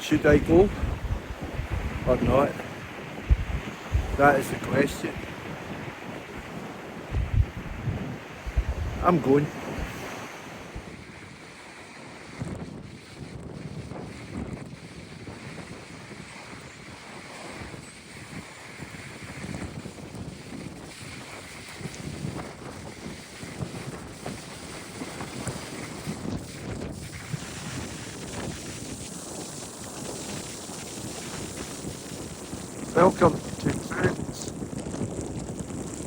Should I go or not? That is the question. I'm going. Welcome to Troon's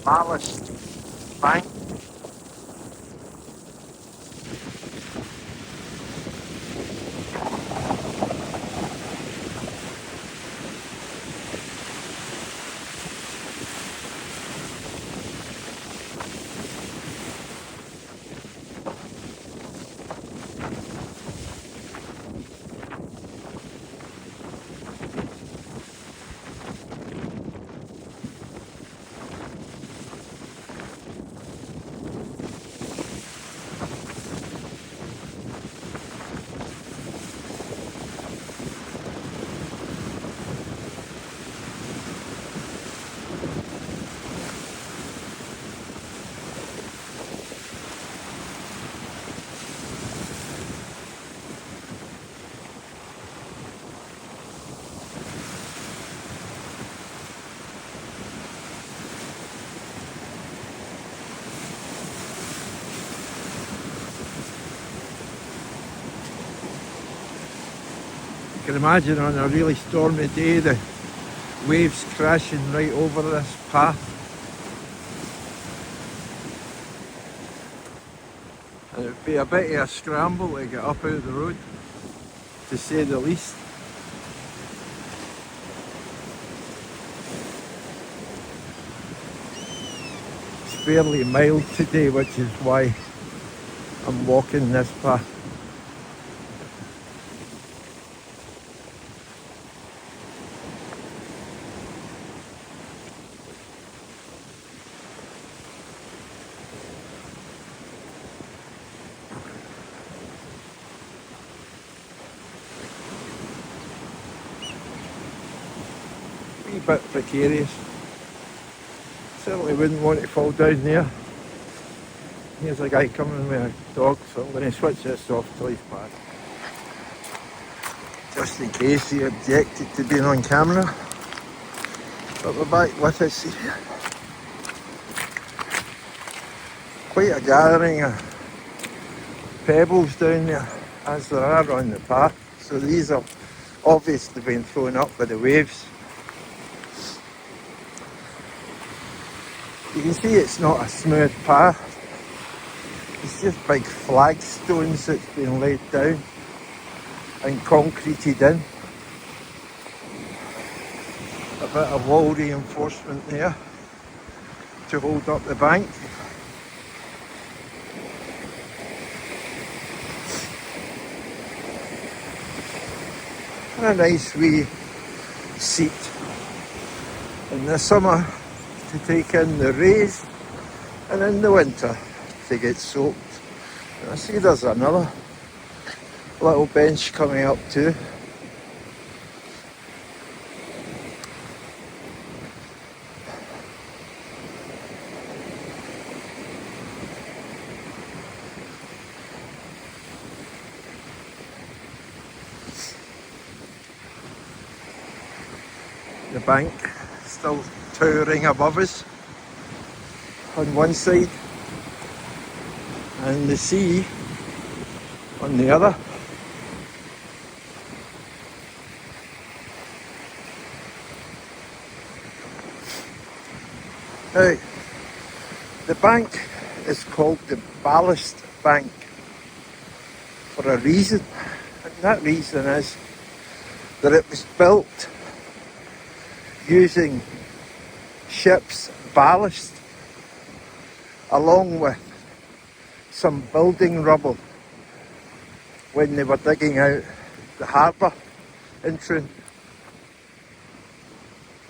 Ballast Bank. You can imagine on a really stormy day the waves crashing right over this path. And it would be a bit of a scramble to get up out of the road, to say the least. It's fairly mild today, which is why I'm walking this path. A bit precarious. Certainly wouldn't want to fall down there. Here's a guy coming with a dog, so I'm going to switch this off till he's back. Just in case he objected to being on camera. But we're back with us here. Quite a gathering of pebbles down there, as there are on the path. So these have obviously been thrown up by the waves. You can see it's not a smooth path. It's just big flagstones that's been laid down and concreted in. A bit of wall reinforcement there to hold up the bank. And a nice wee seat in the summer to take in the rays, and in the winter to get soaked. And I see there's another little bench coming up too. The bank still towering above us on one side and the sea on the other. Now, the bank is called the Ballast Bank for a reason, and that reason is that it was built using ship's ballast along with some building rubble when they were digging out the harbour in Troon.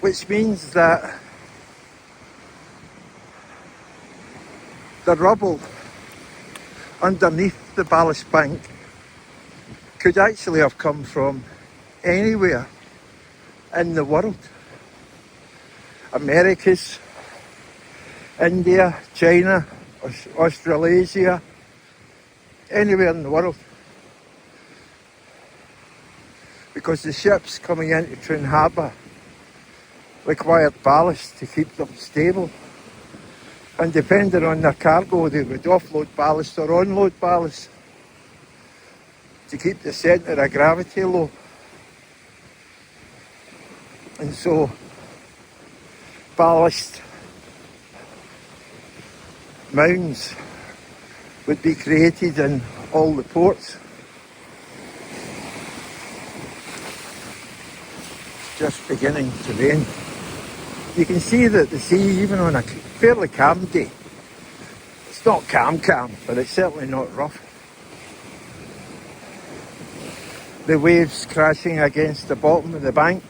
Which means that the rubble underneath the Ballast Bank could actually have come from anywhere in the world. Americas, India, China, Australasia, anywhere in the world. Because the ships coming into Troon Harbour required ballast to keep them stable. And depending on their cargo, they would offload ballast or unload ballast to keep the centre of gravity low. And so ballast mounds would be created in all the ports. Just beginning to rain. You can see that the sea, even on a fairly calm day, it's not calm, but it's certainly not rough. The waves crashing against the bottom of the bank.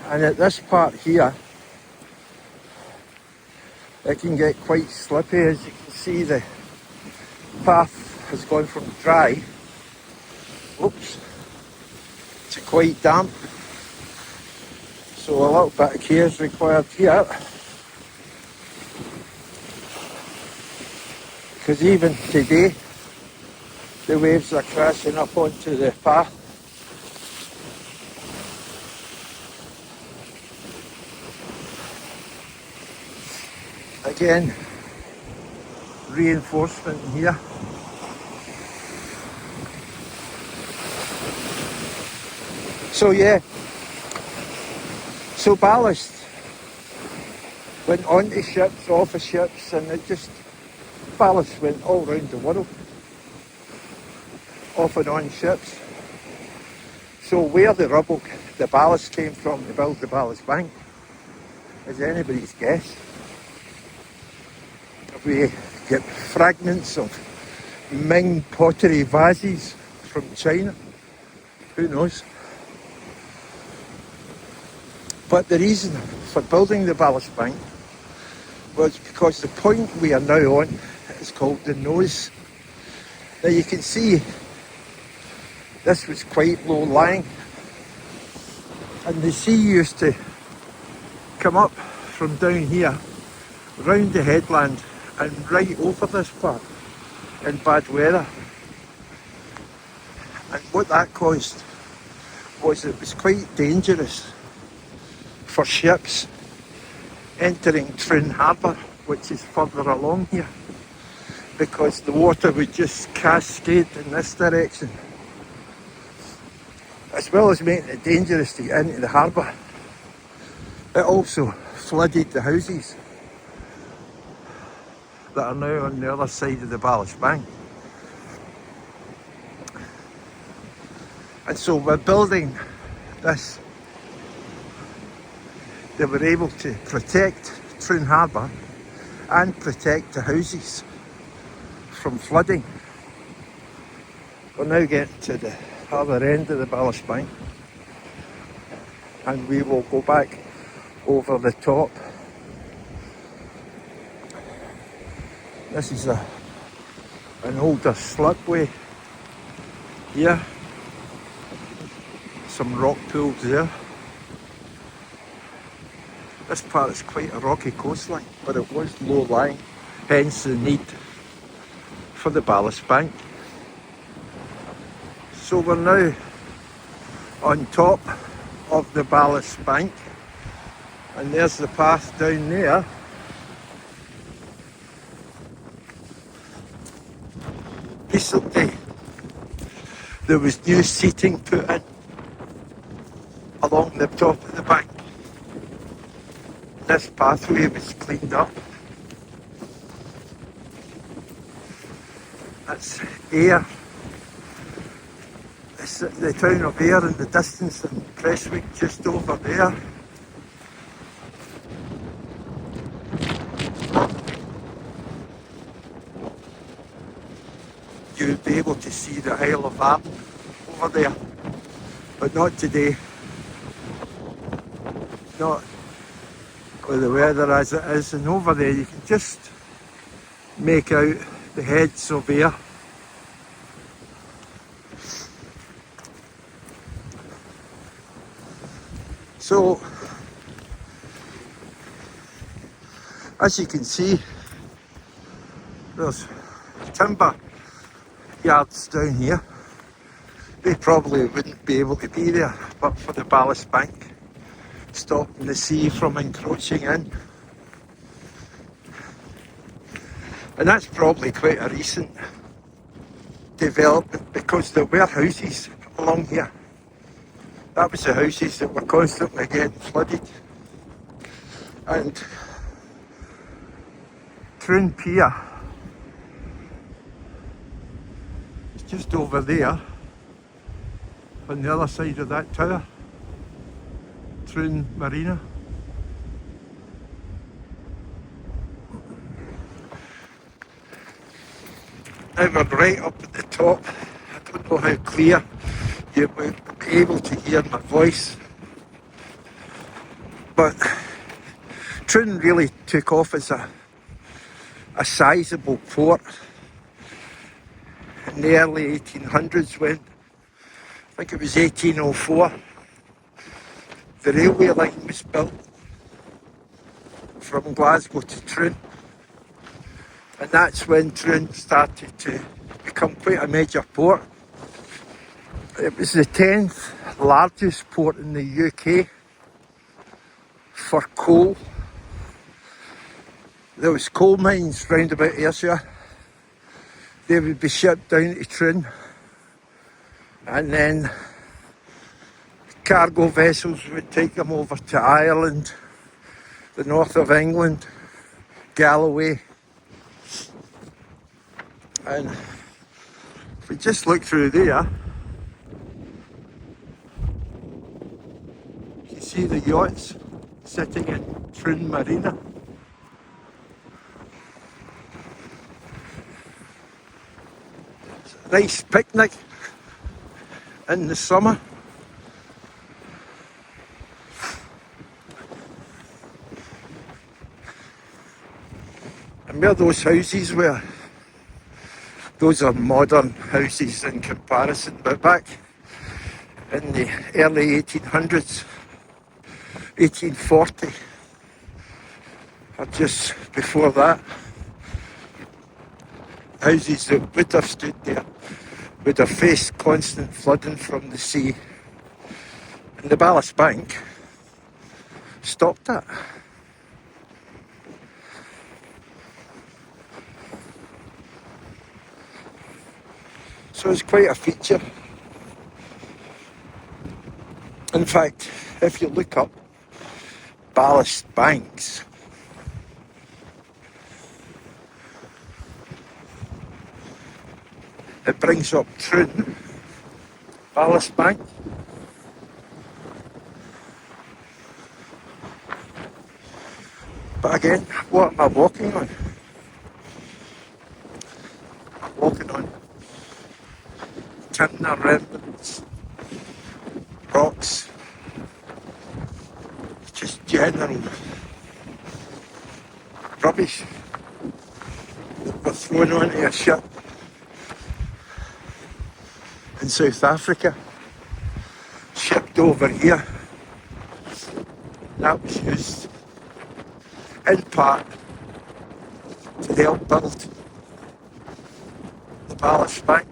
And at this part here, it can get quite slippy. As you can see, the path has gone from dry, to quite damp. So a little bit of care is required here. Because even today, the waves are crashing up onto the path. Again, reinforcement here. So ballast went onto ships, off of ships, and ballast went all around the world, off and on ships. So where the ballast came from to build the Ballast Bank is anybody's guess. We get fragments of Ming pottery vases from China. Who knows? But the reason for building the Ballast Bank was because the point we are now on is called the nose. Now you can see this was quite low lying, and the sea used to come up from down here, round the headland and right over this part in bad weather. And what that caused was it was quite dangerous for ships entering Troon Harbour, which is further along here, because the water would just cascade in this direction. As well as making it dangerous to get into the harbour, it also flooded the houses that are now on the other side of the Ballast Bank. And so by building this, they were able to protect Troon Harbour and protect the houses from flooding. We're now getting to the other end of the Ballast Bank, and we will go back over the top. This is an older slipway here. Some rock pools there. This part is quite a rocky coastline, but it was low lying, hence the need for the Ballast Bank. So we're now on top of the Ballast Bank, and there's the path down there. Recently there was new seating put in along the top of the bank. This pathway was cleaned up. That's Ayr. It's the town of Ayr in the distance, and Prestwick just over there. You'll be able to see the Isle of Arden over there, but not today. Not with the weather as it is, and over there you can just make out the heads of Ayr. So, as you can see, there's timber yards down here. They probably wouldn't be able to be there but for the Ballast Bank, stopping the sea from encroaching in. And that's probably quite a recent development because there were houses along here. That was the houses that were constantly getting flooded. And Troon Pier is just over there on the other side of that tower, Troon Marina. Now we're right up at the top. I don't know how clear you will be able to hear my voice, but Troon really took off as a sizable port in the early 1800s when, I think it was 1804, the railway line was built from Glasgow to Troon. And that's when Troon started to become quite a major port. It was the 10th largest port in the UK for coal. There was coal mines round about Ayrshire. They would be shipped down to Troon, and then cargo vessels would take them over to Ireland, the north of England, Galloway. And if we just look through there, you can see the yachts sitting in Troon Marina. It's a nice picnic in the summer. And where those houses were, those are modern houses in comparison, but back in the early 1800s, 1840, or just before that, houses that would have stood there would have faced constant flooding from the sea, and the Ballast Bank stopped that. So it's quite a feature. In fact, if you look up ballast banks, it brings up Troon Ballast Bank. But again, what am I walking on? I'm walking on timber remnants, rocks, just general rubbish that were thrown onto a ship in South Africa, shipped over here. That was used in part to help build the Ballast Bank.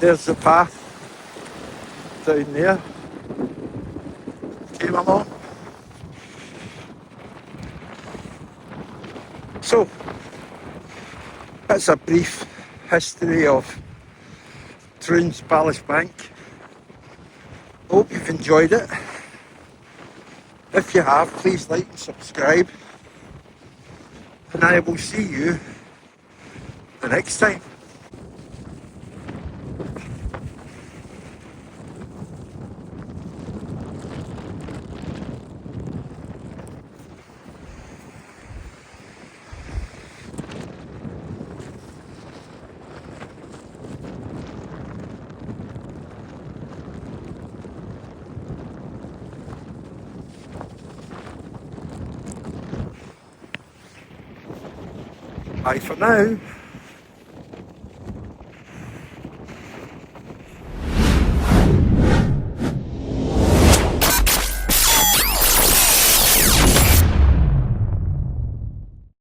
There's the path down there. Came along. So that's a brief history of Troon's Ballast Bank. Hope you've enjoyed it. If you have, please like and subscribe, and I will see you the next time. Bye for now.